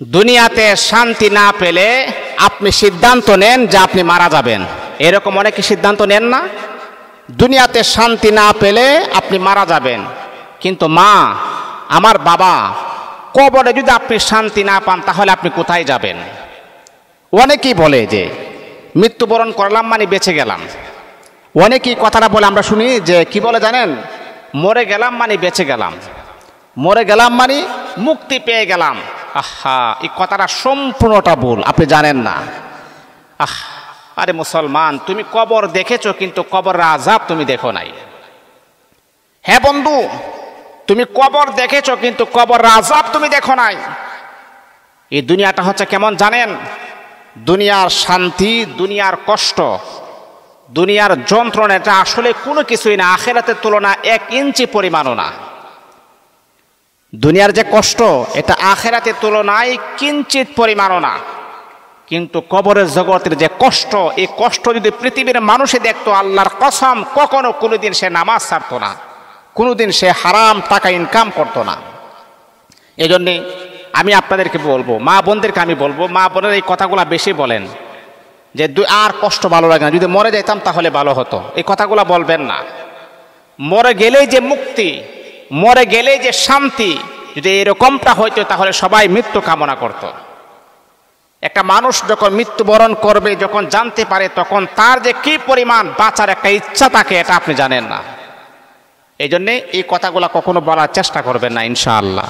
দুনিয়াতে শান্তি না পেলে আপনি সিদ্ধান্ত নেন যে আপনি মারা যাবেন। এরকম অনেকে সিদ্ধান্ত নেন না? দুনিয়াতে শান্তি না পেলে আপনি মারা যাবেন, কিন্তু মা, আমার বাবা, কবরে যদি আপনি শান্তি না পান তাহলে আপনি কোথায় যাবেন? অনেকেই বলে যে মৃত্যুবরণ করলাম মানে বেঁচে গেলাম। অনেকেই কথাটা বলে আমরা শুনি যে কি বলে জানেন? মরে গেলাম মানে বেঁচে গেলাম, মরে গেলাম মানে মুক্তি পেয়ে গেলাম। আহা, এই কথাটা সম্পূর্ণটা ভুল, আপনি জানেন না। আরে মুসলমান, তুমি কবর দেখেছো কিন্তু কবরের আযাব তুমি দেখো নাই। হ্যাঁ বন্ধু, তুমি কবর দেখেছো কিন্তু কবরের আযাব তুমি দেখো নাই। এই দুনিয়াটা হচ্ছে কেমন জানেন? দুনিয়ার শান্তি, দুনিয়ার কষ্ট, দুনিয়ার যন্ত্রণা, এটা আসলে কোনো কিছুই না, আখিরাতের তুলনা 1 ইঞ্চি পরিমাণও না। দুনিয়ার যে কষ্ট, এটা আখিরাতের তুলনায় কিঞ্চিত পরিমাণও না। কিন্তু কবরের জগতের যে কষ্ট, এই কষ্ট যদি পৃথিবীর মানুষে দেখতো, আল্লাহর কসম কখনো কোনোদিন সে নামাজ ছাড়তো না, কোনোদিন সে হারাম টাকা ইনকাম করতো না। এই জন্যে আমি আপনাদেরকে বলবো, মা বোনদেরকে আমি বলবো, মা বোনের এই কথাগুলো বেশি বলেন যে আর কষ্ট ভালো লাগে না, যদি মরে যাইতাম তাহলে ভালো হতো, এই কথাগুলো বলবেন না। মরে গেলেই যে মুক্তি, মরে গেলেই যে শান্তি, যদি এরকমটা হইতো তাহলে সবাই মৃত্যু কামনা করত। একটা মানুষ যখন মৃত্যুবরণ করবে, যখন জানতে পারে, তখন তার যে কি পরিমাণ বাঁচার একটা ইচ্ছা থাকে, এটা আপনি জানেন না। এই জন্যে এই কথাগুলো কখনো বলার চেষ্টা করবেন না ইনশাআল্লাহ।